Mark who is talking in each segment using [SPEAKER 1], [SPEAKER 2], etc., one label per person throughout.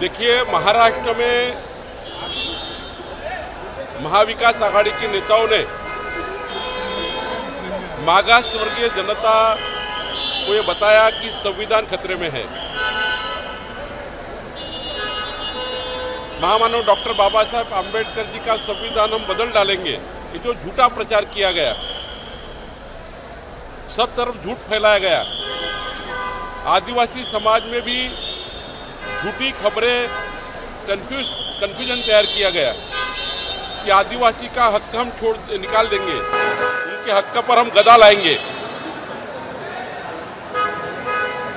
[SPEAKER 1] देखिए, महाराष्ट्र में महाविकास आघाड़ी के नेताओं ने मागास वर्गीय जनता को ये बताया कि संविधान खतरे में है। महामानव डॉक्टर बाबा साहब आम्बेडकर जी का संविधान हम बदल डालेंगे, ये जो झूठा प्रचार किया गया, सब तरफ झूठ फैलाया गया। आदिवासी समाज में भी झूठी खबरें, कंफ्यूजन तैयार किया गया कि आदिवासी का हक हम निकाल देंगे, उनके हक पर हम गदा लाएंगे।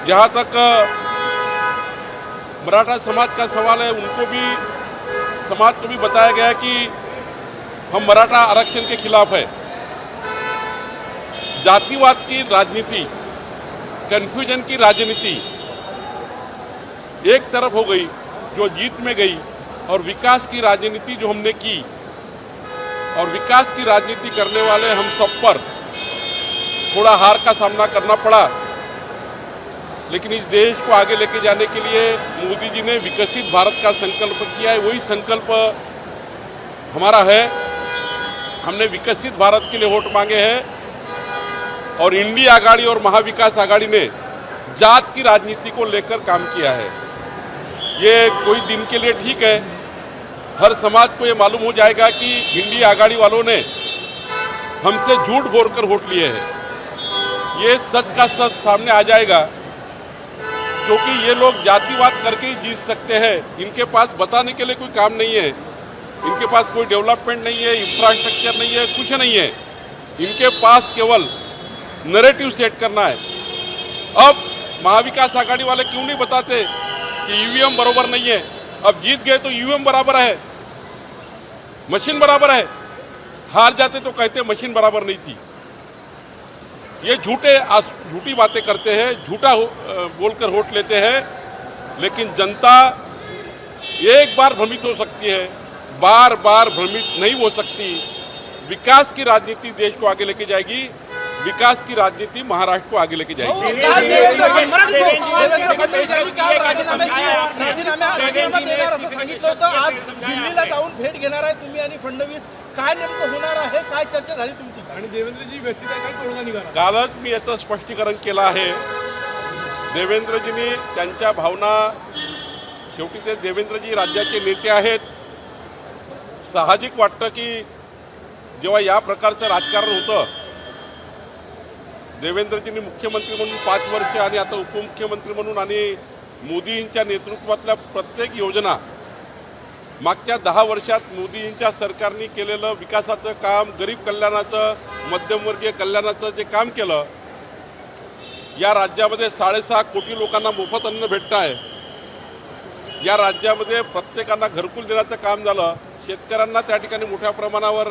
[SPEAKER 1] जहाँ तक मराठा समाज का सवाल है, समाज को भी बताया गया कि हम मराठा आरक्षण के खिलाफ है। जातिवाद की राजनीति, कंफ्यूजन की राजनीति एक तरफ हो गई जो जीत में गई, और विकास की राजनीति जो हमने की, और विकास की राजनीति करने वाले हम सब पर थोड़ा हार का सामना करना पड़ा। लेकिन इस देश को आगे लेके जाने के लिए मोदी जी ने विकसित भारत का संकल्प किया है। वही संकल्प हमारा है। हमने विकसित भारत के लिए वोट मांगे हैं, और इंडिया आघाड़ी और महाविकास आघाड़ी ने जात की राजनीति को लेकर काम किया है। ये कोई दिन के लिए ठीक है, हर समाज को ये मालूम हो जाएगा कि इंडिया आघाड़ी वालों ने हमसे झूठ बोलकर वोट लिए हैं। ये सच का सच सामने आ जाएगा, क्योंकि ये लोग जातिवाद करके ही जीत सकते हैं। इनके पास बताने के लिए कोई काम नहीं है, इनके पास कोई डेवलपमेंट नहीं है, इंफ्रास्ट्रक्चर नहीं है, कुछ नहीं है। इनके पास केवल नैरेटिव सेट करना है। अब महाविकास आघाड़ी वाले क्यों नहीं बताते कि ईवीएम बराबर नहीं है? अब जीत गए तो ईवीएम बराबर है, मशीन बराबर है। हार जाते तो कहते मशीन बराबर नहीं थी। ये झूठी बातें करते हैं, झूठा बोलकर वोट लेते हैं। लेकिन जनता एक बार भ्रमित हो सकती है, बार बार भ्रमित नहीं हो सकती। विकास की राजनीति देश को आगे लेके जाएगी, विकास की राजनीति महाराष्ट्र को आगे लेके जाएगी।
[SPEAKER 2] आज दिल्लीला जाऊन भेट घेणार आहे तुम्ही आणि फडणवीस, काय नेमकं होणार आहे, काय चर्चा झाली तुमची? आणि देवेंद्रजी व्यक्ती काय तोडगा निघाला?
[SPEAKER 1] कालच मी याचं स्पष्टीकरण केलं आहे। देवेंद्रजींनी त्यांच्या भावना, शेवटी ते देवेंद्रजी राज्याचे नेते आहेत। साहजिक वाटतं की जेव्हा या प्रकारचं राजकारण होतं, देवेंद्रजींनी मुख्यमंत्री म्हणून 5 वर्ष आणि आता उपमुख्यमंत्री म्हणून आणि मोदींच्या नेतृत्वातल्या प्रत्येक योजना, मागच्या 10 वर्षात मोदींच्या सरकारने केलेलं विकासाचं काम, गरीब कल्याणाचं, मध्यमवर्गीय कल्याणाचं जे काम केलं, या राज्यामध्ये 6.5 कोटी लोकांना मोफत अन्न भेटतं आहे। या राज्यामध्ये प्रत्येकांना घरकुल देण्याचं काम झालं। शेतकऱ्यांना त्या ठिकाणी मोठ्या प्रमाणावर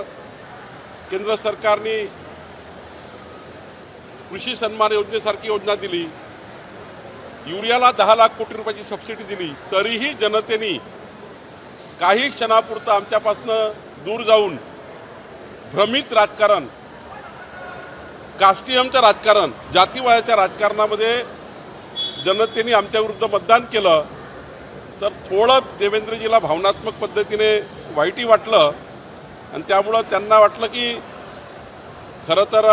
[SPEAKER 1] केंद्र सरकारने कृषी सन्मान योजनेसारखी योजना दिली। युरियाला 10 लाख कोटी रुपयाची सबसिडी दिली। तरीही जनतेने काही क्षणापुरतं आमच्यापासनं दूर जाऊन भ्रमित राजकारण, कास्टियमचं राजकारण, जातीवादाच्या राजकारणामध्ये जनतेने आमच्याविरुद्ध मतदान केलं। तर थोडं देवेंद्रजीला भावनात्मक पद्धतीने वाईटही वाटलं, आणि त्यामुळं त्यांना वाटलं की खरं तर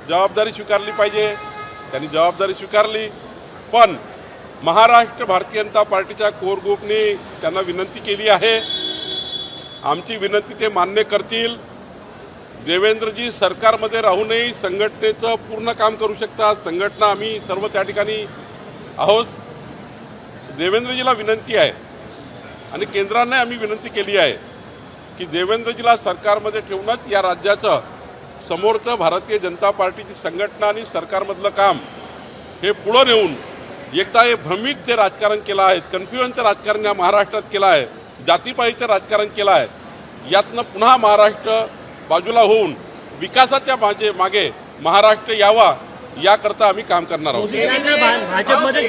[SPEAKER 1] जबाबदारी स्वीकारली पाहिजे। त्यांनी जबाबदारी स्वीकारली, पण महाराष्ट्र भारतीय जनता पार्टीच्या कोर ग्रुपने त्यांना विनंती केली आहे। आमची विनंती ते मान्य करतील। देवेंद्रजी सरकारमध्ये राहूनही संघटनेचं पूर्ण काम करू शकतात। संघटना आम्ही सर्व त्या ठिकाणी आहोत। देवेंद्रजीला विनंती आहे, आणि केंद्राने आम्ही विनंती केली आहे की देवेंद्रजीला सरकारमध्ये ठेवूनच या राज्याचं समोरचं भारतीय जनता पार्टीची संघटना आणि सरकारमधलं काम हे पुढं नेऊन एकदा हे भ्रमित जे राजकारण केलं आहे, कन्फ्युजनचं राजकारण या महाराष्ट्रात केलं आहे, जातीपातीचं राजकारण केलं आहे, यातनं पुन्हा महाराष्ट्र बाजूला होऊन विकासाच्या मागे महाराष्ट्र यावा, याकरता आम्ही काम करणार आहोत।
[SPEAKER 3] भाजपमध्ये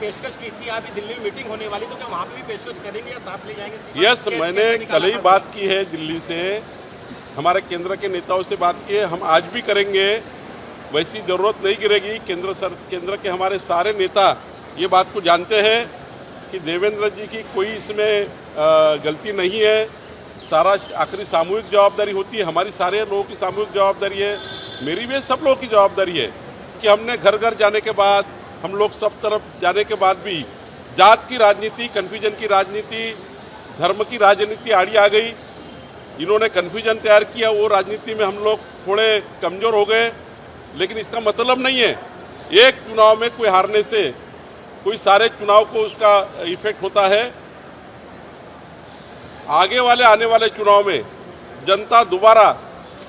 [SPEAKER 2] पेशकश की थी, अभी दिल्ली में मीटिंग होने वाली, तो क्या वहाँ पे भी पेशकश करेंगे या साथ ले जाएंगे?
[SPEAKER 1] यस, मैंने कल ही बात की है दिल्ली से, हमारे केंद्र के नेताओं से बात की है। हम आज भी करेंगे, वैसी ज़रूरत नहीं गिरेगी। केंद्र के हमारे सारे नेता ये बात को जानते हैं कि देवेंद्र जी की कोई इसमें गलती नहीं है। सारा आखिरी सामूहिक जवाबदारी होती है, हमारी सारे लोगों की सामूहिक जवाबदारी है, मेरी भी सब लोगों की जवाबदारी है कि हमने घर घर जाने के बाद, हम लोग सब तरफ जाने के बाद भी जात की राजनीति, कन्फ्यूजन की राजनीति, धर्म की राजनीति आड़ी आ गई। इन्होंने कन्फ्यूजन तैयार किया, वो राजनीति में हम लोग थोड़े कमज़ोर हो गए। लेकिन इसका मतलब नहीं है एक चुनाव में कोई हारने से कोई सारे चुनाव को उसका इफेक्ट होता है। आने वाले चुनाव में जनता दोबारा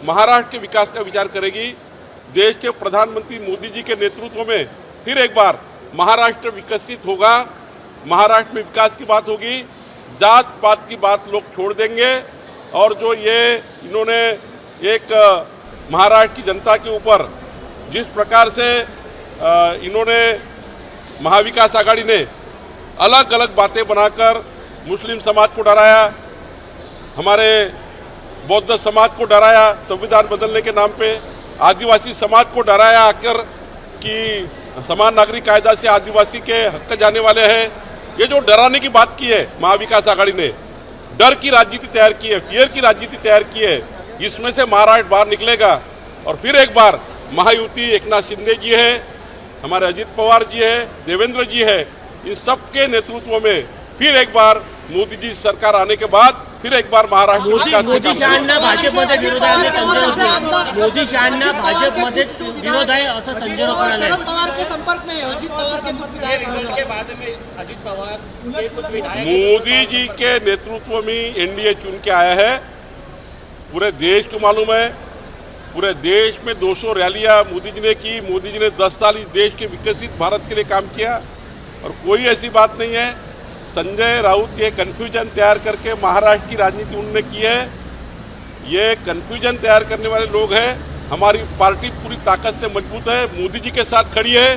[SPEAKER 1] महाराष्ट्र के विकास का विचार करेगी। देश के प्रधानमंत्री मोदी जी के नेतृत्व में फिर एक बार महाराष्ट्र विकसित होगा, महाराष्ट्र में विकास की बात होगी, जात पात की बात लोग छोड़ देंगे। और जो ये इन्होंने एक महाराष्ट्र की जनता के ऊपर जिस प्रकार से इन्होंने महाविकास आघाड़ी ने अलग अलग बातें बनाकर मुस्लिम समाज को डराया, हमारे बौद्ध समाज को डराया संविधान बदलने के नाम पे, आदिवासी समाज को डराया आकर कि समान नागरिक कायदा से आदिवासी के हक जाने वाले हैं। ये जो डराने की बात की है महाविकास आघाड़ी ने, डर की राजनीति तैयार की है, फियर की राजनीति तैयार की है, इसमें से महाराष्ट्र बाहर निकलेगा। और फिर एक बार महायुति, एकनाथ शिंदे जी है, हमारे अजित पवार जी है, देवेंद्र जी है, इन सबके नेतृत्व में फिर एक बार मोदी जी सरकार आने के बाद फिर एक बार महाराष्ट्र
[SPEAKER 3] मोदी शहांना भाजपमध्ये विरोध आहे मोदी शहांना भाजपमध्ये विरोध आहे असं संजय राऊत म्हणाले।
[SPEAKER 4] शरद पवार के संपर्क में है, अजित पवार के कुछ विधायक रिजल्ट के बाद में अजित पवार के कुछ विधायक
[SPEAKER 1] मोदी जी के नेतृत्व में एनडीए चुन के आया है। पूरे देश को मालूम है, पूरे देश में 200 रैलियां मोदी जी ने की। मोदी जी ने 10 साल इस देश के विकसित भारत के लिए काम किया और कोई ऐसी बात नहीं है। संजय राउत ये कन्फ्यूजन तैयार करके महाराष्ट्र की राजनीति उन्होंने की है। ये कन्फ्यूजन तैयार करने वाले लोग हैं। हमारी पार्टी पूरी ताकत से मजबूत है, मोदी जी के साथ खड़ी है।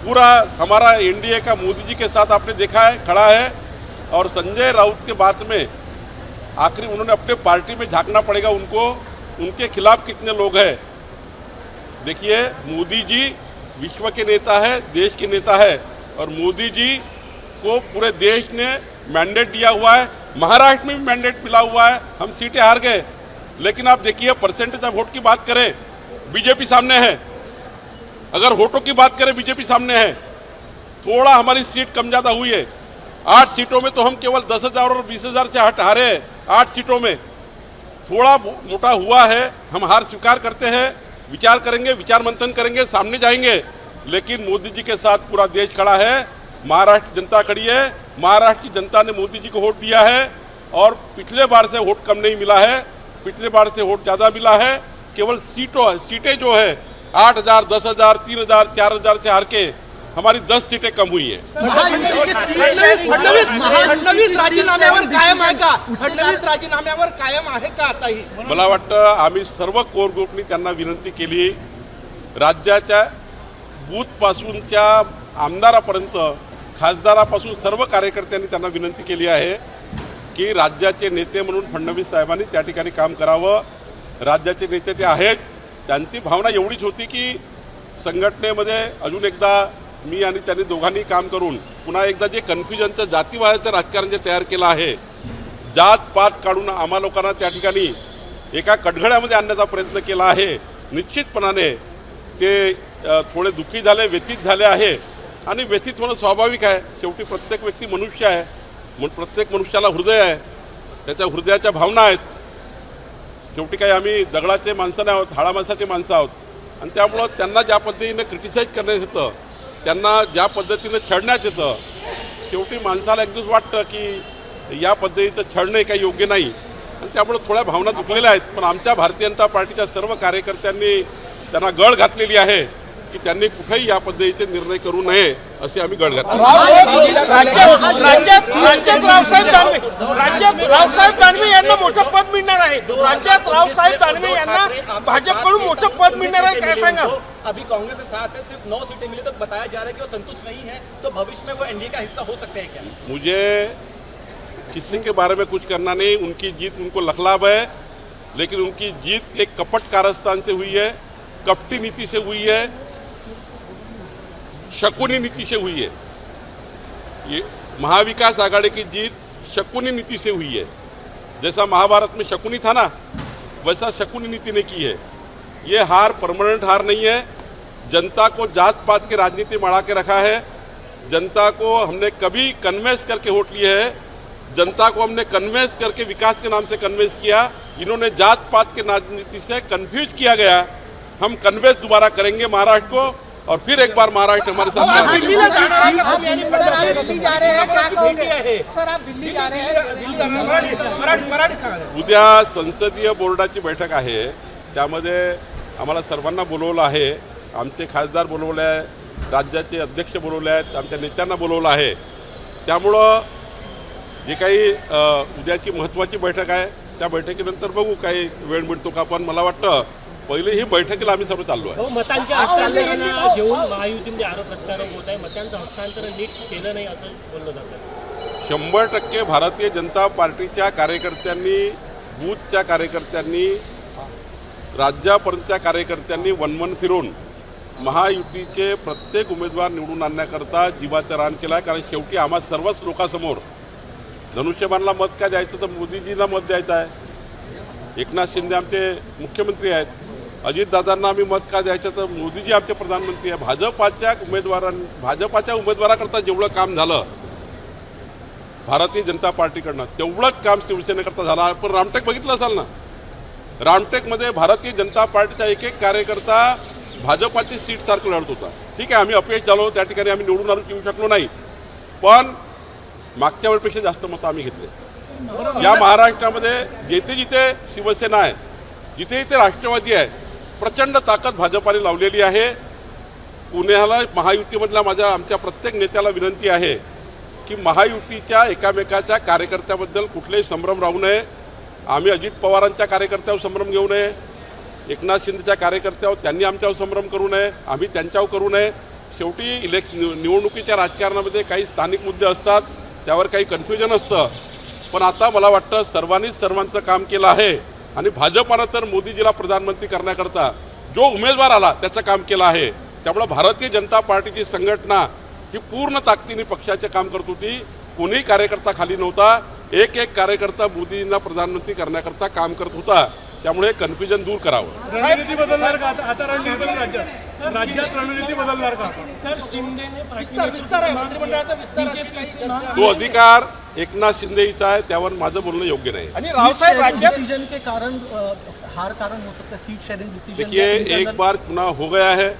[SPEAKER 1] पूरा हमारा एनडीए का मोदी जी के साथ आपने देखा है खड़ा है। और संजय राउत के बात में आखिरी उन्होंने अपने पार्टी में झांकना पड़ेगा उनको, उनके खिलाफ कितने लोग हैं। देखिए, मोदी जी विश्व के नेता है, देश के नेता है और मोदी जी को पूरे देश ने मैंडेट दिया हुआ है। महाराष्ट्र में भी मैंडेट मिला हुआ है। हम सीटें हार गए, लेकिन आप देखिए परसेंटेज ऑफ वोट की बात करें, बीजेपी सामने है। अगर वोटों की बात करें, बीजेपी सामने है। थोड़ा हमारी सीट कम ज़्यादा हुई है। 8 सीटों में तो हम केवल 10,000 और 20,000 से हारे हैं। 8 सीटों में थोड़ा मोटा हुआ है, हम हार स्वीकार करते हैं, विचार करेंगे, विचार मंथन करेंगे, सामने जाएंगे। लेकिन मोदी जी के साथ पूरा देश खड़ा है, महाराष्ट्र जनता खड़ी है। महाराष्ट्र की जनता ने मोदी जी को वोट दिया है और पिछले बार से वोट कम नहीं मिला है, पिछले बार से वोट ज़्यादा मिला है। केवल सीटें जो है 8,000, 10,000, 3,000, 4,000 से हार के हमारी 10 सीटें कम हुई है।
[SPEAKER 2] फडणवीस राजीनाम्यावर कायम आहे का? फडणवीस राजीनाम्यावर कायम आहे का आताही?
[SPEAKER 1] मला वाटतं आम्ही सर्व कोर ग्रुपनी त्यांना विनंती केली, राज्याच्या बूथपासूनच्या आमदारापर्यंत, खासदारापासून सर्व कार्यकर्त्यांनी त्यांना विनंती केली आहे की राज्याचे नेते म्हणून फडणवीस साहेबांनी त्या ठिकाणी काम करावं। राज्याचे नेते ते आहेत, त्यांची भावना एवढीच होती की संघटनेमध्ये अजून एकदा मी आणि त्यांनी दोघांनी काम करून पुन्हा एकदा जे कन्फ्युजनचं, जातीवादाचं राजकारण जे तयार केलं आहे, जात पात काढून आम्हा लोकांना त्या ठिकाणी एका कटघड्यामध्ये आणण्याचा प्रयत्न केला आहे। निश्चितपणाने ते थोडे दुःखी झाले, व्यथित झाले आहे आणि व्यथित होणं स्वाभाविक आहे। शेवटी प्रत्येक व्यक्ती मनुष्य आहे, प्रत्येक मनुष्याला हृदय आहे, त्याच्या हृदयाच्या भावना आहेत। शेवटी काही आम्ही दगडाचे माणसं नाही आहोत, हाडा माणसाचे माणसं आहोत आणि त्यामुळं त्यांना ज्या पद्धतीने क्रिटिसाइज करण्यात येतं, त्यांना ज्या पद्धतीने छळण्यात येतं, शेवटी माणसाला एक दिवस वाटतं की या पद्धतीचं छळणे काही योग्य नाही आणि त्यामुळे थोड्या भावना दुखलेल्या आहेत। पण आमच्या भारतीय जनता पार्टीच्या सर्व कार्यकर्त्यांनी त्यांना गळ घातलेली आहे की त्यांनी कुठेही या पद्धतीचे निर्णय करू नये असे आम्ही गळ घातले।
[SPEAKER 2] राज्यात रावसाहेब दानवे यांना मोठं पद मिळणार आहे। राज्यात रावसाहेब दानवे यांना भाजपकडून मोठं पद मिळणार आहे, काय सांगा?
[SPEAKER 4] अभी कांग्रेस के साथ है, सिर्फ 9 सीटें मिली, तो बताया जा रहा है कि वो संतुष्ट नहीं है, तो भविष्य में वो एनडीए का हिस्सा हो सकते हैं क्या?
[SPEAKER 1] मुझे किसी के बारे में कुछ करना नहीं, उनकी जीत उनको लखलाब है, लेकिन उनकी जीत एक कपट कारस्तान से हुई है, कपटी नीति से हुई है, शकुनी नीति से हुई है। ये महाविकास आघाड़ी की जीत शकुनी नीति से हुई है। जैसा महाभारत में शकुनी था ना, वैसा शकुनी नीति ने की है। ये हार परमानेंट हार नहीं है। जनता को जात पात की राजनीति में अड़ा के रखा है। जनता को हमने कभी कन्वेंस करके वोट लिए है। जनता को हमने कन्वेंस करके विकास के नाम से कन्वेंस किया। इन्होंने जात पात के राजनीति से कंफ्यूज किया गया। हम कन्वेंस दोबारा करेंगे महाराष्ट्र को, और फिर एक बार महाराष्ट्र हमारे साथ
[SPEAKER 2] दिल्लीला जाणार आहे का तुम्ही आणि
[SPEAKER 5] सर आप दिल्ली जा रहे हैं, क्या
[SPEAKER 2] भेटी
[SPEAKER 5] कहोगे?
[SPEAKER 2] आहे
[SPEAKER 5] सर आप दिल्ली जा रहे हैं,
[SPEAKER 2] दिल्ली जाणार मराठी सांगा.
[SPEAKER 1] उद्या संसदीय बोर्डाची बैठक आहे। त्यामध्ये आम्हाला सर्वांना बोलवलं आहे। आमचे खासदार बोलवले आहे, राज्याचे अध्यक्ष बोलवले आहेत, आमच्या नेत्यांना बोलवलं आहे। त्यामुळं जे काही उद्याची महत्त्वाची बैठक आहे त्या बैठकीनंतर बघू काही वेळ मिळतो का। पण मला वाटतं पहिले ही बैठकीला आम्ही सर्व चाललो आहे।
[SPEAKER 3] हो, मतांच्या हस्तांतरणाला घेऊन महायुतीमध्ये आरोप प्रत्यारोप होत आहे। मतांचं हस्तांतरण नीट केलं नाही असं बोललं जातं।
[SPEAKER 1] 100% भारतीय जनता पार्टीच्या कार्यकर्त्यांनी, बूथच्या कार्यकर्त्यांनी, राज्यापर्यंतच्या कार्यकर्त्यांनी वन फिरून महायुतीचे प्रत्येक उमेदवार निवडून आणण्याकरता जीवाचं रान केलं आहे। कारण शेवटी आम्हा सर्वच लोकांसमोर धनुष्यबाणला मत काय द्यायचं तर मोदीजींना मत द्यायचं आहे। एकनाथ शिंदे आमचे मुख्यमंत्री आहेत, अजितदादांना आम्ही मत का द्यायचं तर मोदीजी आमचे प्रधानमंत्री आहे। भाजपाच्या उमेदवाराकरता जेवढं काम झालं भारतीय जनता पार्टीकडनं तेवढंच काम शिवसेनेकरता झालं। आपण रामटेक बघितलं असाल ना, रामटेकमध्ये भारतीय जनता पार्टीचा एक एक कार्यकर्ता भाजपाची सीटसारखं लढत होता। ठीक आहे, आम्ही अपयश झालो, त्या ठिकाणी आम्ही निवडून येऊ शकलो नाही, पण मागच्या वेळेपेक्षा जास्त मतं आम्ही घेतले। या महाराष्ट्रामध्ये जिथे जिथे शिवसेना आहे, जिथे जिथे राष्ट्रवादी आहे, प्रचंड ताकद भाजपाने लावलेली आहे। पुण्याला महायुतीमधल्या आमच्या प्रत्येक नेत्याला विनंती आहे की महायुतीच्या एकामेकाच्या कार्यकर्त्याबद्दल कुठलेही संभ्रम राहू नये। आम्ही अजित पवारांच्या कार्यकर्त्यावर संभ्रम घेऊ नये, एकनाथ शिंदेच्या कार्यकर्त्यावर त्यांनी आमच्यावर संभ्रम करू नये, आम्ही त्यांच्यावर करू नये। शेवटी निवडणुकीच्या राजकारणामध्ये काही स्थानिक मुद्दे असतात, त्यावर काही कन्फ्युजन असतं, पण आता मला वाटतं सर्वांनीच सर्वांचं काम केलं आहे। आणि भाजपानं तर मोदीजीला प्रधानमंत्री करण्याकरता जो उमेदवार आला त्याचं काम केलं आहे। त्यामुळे भारतीय जनता पार्टीची संघटना ही पूर्ण ताकदीने पक्षाचे काम करत होती। कोणीही कार्यकर्ता खाली नव्हता। एक एक कार्यकर्ता मोदींना प्रधानमंत्री करण्याकरता काम करत होता। त्यामुळे कन्फ्युजन दूर करावं।
[SPEAKER 2] रणनीती बदलणार का आता रणनीती राज्यात रणनीती बदलणार का?
[SPEAKER 3] सर, शिंदेने
[SPEAKER 2] विस्तार आहे, मंत्रिमंडळाचा विस्तार।
[SPEAKER 1] तो अधिकार एकनाथ शिंदे हिचा आहे, त्यावर माझं बोलणं योग्य नाही।
[SPEAKER 2] आणि रावसाहेब राज्यात
[SPEAKER 5] डिसीजन के कारण हार कारण हो सकता है, सीट शेयरिंग डिसीजन।
[SPEAKER 1] देखिए, एक बार चुनाव हो गया है,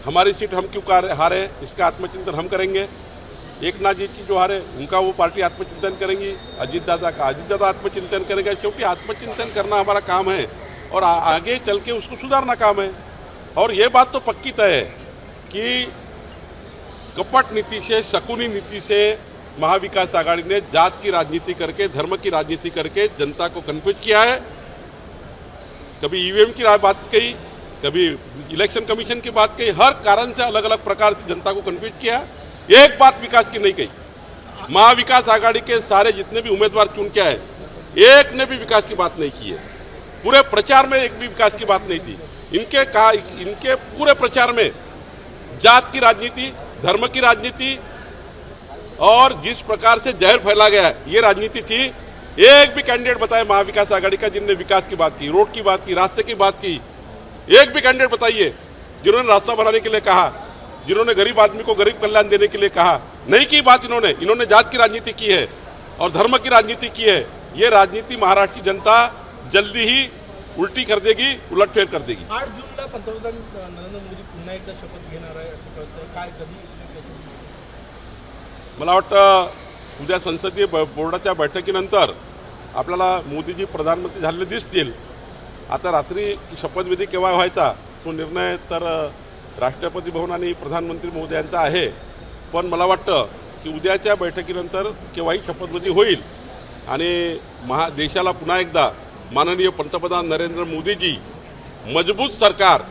[SPEAKER 1] हमारी सीट हम क्यों हारे, इसका आत्मचिंतन हम करेंगे। एकनाथ जी की जो हारे उनका वो पार्टी आत्मचिंतन करेंगी, अजितदादा का अजितदादा आत्मचिंतन करेंगे। क्योंकि आत्मचिंतन करना हमारा काम है और आगे चल के उसको सुधारना काम है। और ये बात तो पक्की तय है कि कपट नीति से, शकुनी नीति से महाविकास आघाड़ी ने जात की राजनीति करके, धर्म की राजनीति करके जनता को कन्फ्यूज किया है। कभी ईवीएम की बात कही, कभी इलेक्शन कमीशन की बात कही, हर कारण से अलग अलग प्रकार से जनता को कन्फ्यूज किया। एक बात विकास की नहीं कही। महाविकास आघाड़ी के सारे जितने भी उम्मीदवार चुन के आए, एक ने भी विकास की बात नहीं की है। पूरे प्रचार में एक भी विकास की बात नहीं थी। इनके पूरे प्रचार में जात की राजनीति, धर्म की राजनीति और जिस प्रकार से जहर फैला गया है, ये राजनीति थी। एक भी कैंडिडेट बताए महाविकास आघाड़ी का जिनने विकास की बात की, रोड की बात की, रास्ते की बात की। एक भी कैंडिडेट बताइए जिन्होंने रास्ता बनाने के लिए कहा, जिन्होंने गरीब आदमी को गरीब कल्याण देने के लिए कहा। नहीं की बात इन्होंने जात की राजनीति की है और धर्म की राजनीति की है। ये राजनीति महाराष्ट्र की जनता जल्दी ही उलटी कर देगी, उलटफेर कर देगी।
[SPEAKER 2] 8 जूनला पंतप्रधान नरेंद्र मोदी पुन्हा एकदा शपथ घेणार आहे असं कळतं। काय कधी?
[SPEAKER 1] मला वाटतं उद्या संसदीय बोर्डाच्या बैठकीनंतर आपल्याला मोदीजी प्रधानमंत्री झालेले दिसतील। आता रात्री शपथविधी केव्हा व्हायचा तो निर्णय तर राष्ट्रपती भवन आणि प्रधानमंत्री महोदयांचा आहे। पण मला वाटतं की उद्याच्या बैठकीनंतर केव्हाही शपथविधी होईल आणि देशाला पुन्हा एकदा माननीय पंतप्रधान नरेंद्र मोदीजी मजबूत सरकार,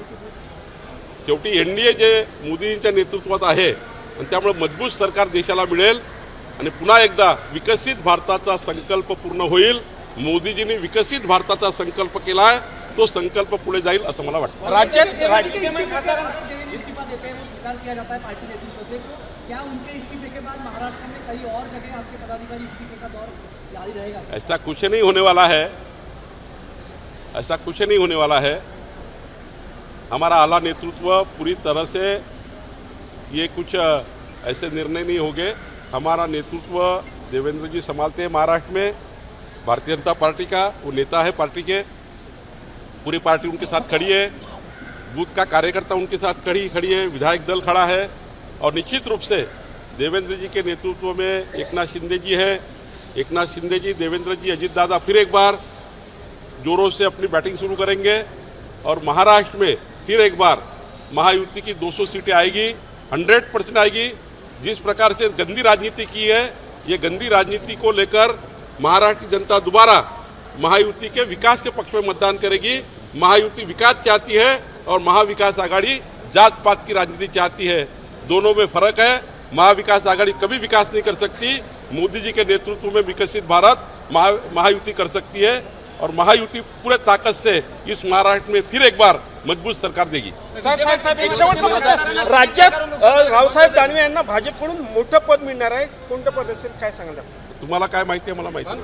[SPEAKER 1] शेवटी एनडीए जे मोदींच्या नेतृत्वात आहे आणि त्यामुळे मजबूत सरकार देशाला मिळेल आणि पुन्हा एकदा विकसित भारताचा संकल्प पूर्ण होईल। मोदीजींनी विकसित भारताचा संकल्प केलाय, तो संकल्प पुढे जाईल असं मला वाटतं।
[SPEAKER 2] राज्यात
[SPEAKER 6] इस्तीफा देते हैं, वो स्वीकार किया जाता है पार्टी नेतृत्व से।
[SPEAKER 5] क्या उनके इस्तीफे के बाद महाराष्ट्र में कई और जगह आपके पदाधिकारी इस्तीफे का दौर जारी रहेगा?
[SPEAKER 1] ऐसा कुछ नहीं होने वाला है, ऐसा कुछ नहीं होने वाला है। हमारा आला नेतृत्व पूरी तरह से ये कुछ ऐसे निर्णय नहीं होंगे। हमारा नेतृत्व देवेंद्र जी संभालते हैं महाराष्ट्र में, भारतीय जनता पार्टी का वो नेता है पार्टी के, पूरी पार्टी उनके साथ खड़ी है, बूथ का कार्यकर्ता उनके साथ खड़ी है, विधायक दल खड़ा है और निश्चित रूप से देवेंद्र जी के नेतृत्व में एकनाथ शिंदे जी है। एकनाथ शिंदे जी, देवेंद्र जी, अजीत दादा फिर एक बार जोरों से अपनी बैटिंग शुरू करेंगे और महाराष्ट्र में फिर एक बार महायुति की 200 सीटें आएगी, 100% आएगी। जिस प्रकार से गंदी राजनीति की है, ये गंदी राजनीति को लेकर महाराष्ट्र की जनता दोबारा महायुति के विकास के पक्ष में मतदान करेगी। महायुति विकास चाहती है और महाविकास आघाड़ी जात पात की राजनीति चाहती है। दोनों में फर्क है। महाविकास आघाड़ी कभी विकास नहीं कर सकती, मोदी जी के नेतृत्व में विकसित भारत महायुति कर सकती है और महायुति पूरे ताकत से इस महाराष्ट्र में फिर एक बार मजबूत सरकार देगी।
[SPEAKER 2] साहेब एक शेवटचा मुद्दा, राज्यात रावसाहेब दानवे यांना भाजपकडून मोठं पद मिळणार आहे, कोणतं पद असेल काय सांगाल?
[SPEAKER 1] तुम्हाला काय माहिती आहे मला माहिती नाही.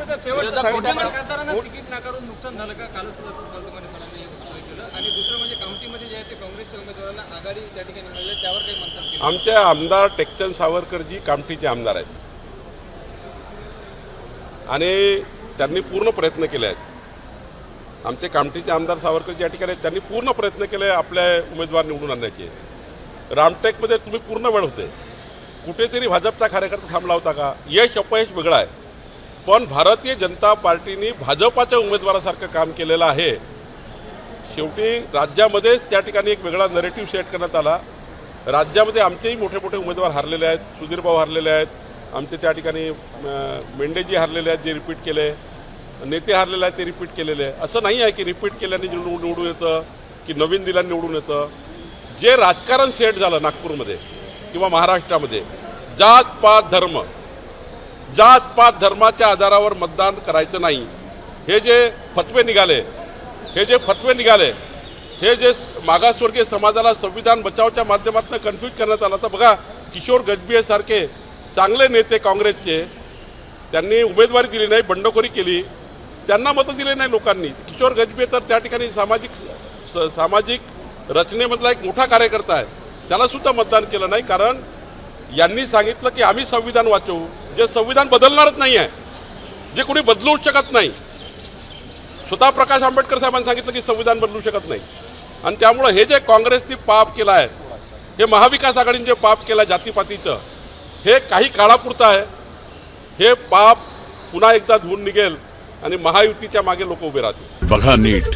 [SPEAKER 6] तिकीट नाकारून नुकसान झालं का? कालच पंतप्रधानांनी वक्तव्य केलं. आणि दुसरं म्हणजे काउंटीमध्ये जे आहे ते काँग्रेसच्या उमेदवारांना आघाडी त्या ठिकाणी मिळाली, त्यावर काही मंथन केलं?
[SPEAKER 1] आमचे आमदार टेकचंद सावरकरजी कामठीचे आमदार आहेत आणि त्यांनी पूर्ण प्रयत्न केले आहेत. आमचे कामठीचे आमदार सावरकरजी या ठिकाणी त्यांनी पूर्ण प्रयत्न केले आपल्या उमेदवार निवडून आणण्याचे. रामटेकमध्ये तुम्ही पूर्ण वेळ होते, कुठेतरी भाजपचा कार्यकर्ता थांबला होता का? यश अपयश वेगळं आहे, पण भारतीय जनता पार्टीने भाजपाच्या उमेदवारासारखं काम केलेलं आहे. शेवटी राज्यामध्येच त्या ठिकाणी एक वेगळा नरेटिव्ह सेट करण्यात आला. राज्यामध्ये आमचेही मोठे मोठे उमेदवार हारलेले आहेत, सुधीरभाऊ हारलेले आहेत, आमचे त्या ठिकाणी मेंढेजी हारलेले आहेत जे रिपीट केले, नेते हारलेले आहेत ते रिपीट केलेले आहे. असं नाही आहे की रिपीट केल्याने निवडून येतं की नवीन दिल्याने निवडून येतं. जे राजकारण सेट झालं नागपूरमध्ये किंवा महाराष्ट्रामध्ये, जात पात धर्माच्या आधारावर मतदान करायचं नाही, हे जे फतवे निघाले, हे जे मागासवर्गीय समाजाला संविधान बचावच्या माध्यमातून कन्फ्यूज करण्यात आला. तर बघा, किशोर गजबिये सारखे चांगले नेते काँग्रेसचे, त्यांनी उमेदवारी दिली नाही, बंडखोरी केली, त्यांना मतं दिले नाही लोकांनी. किशोर गजबिये तर त्या ठिकाणी सामाजिक रचनेमधला एक मोठा कार्यकर्ता आहे, त्याला सुद्धा मतदान केलं नाही. कारण यांनी सांगितलं की आम्ही संविधान वाचवू, जे संविधान बदलणारच नाही आहे, जे कोणी बदलूच शकत नाही. स्वतः प्रकाश आंबेडकर साहेबांनी सांगितलं की संविधान बदलू शकत नाही. आणि त्यामुळे हे जे काँग्रेसने पाप केलं आहे, हे महाविकास आघाडीने जे पाप केलं आहे जातीपातीचं, हे काही काळापुरतं आहे. हे पाप पुन्हा एकदा धुवून निघेल आणि महायुतीच्या मागे लोक उभे राहतील.
[SPEAKER 7] बघा नीट,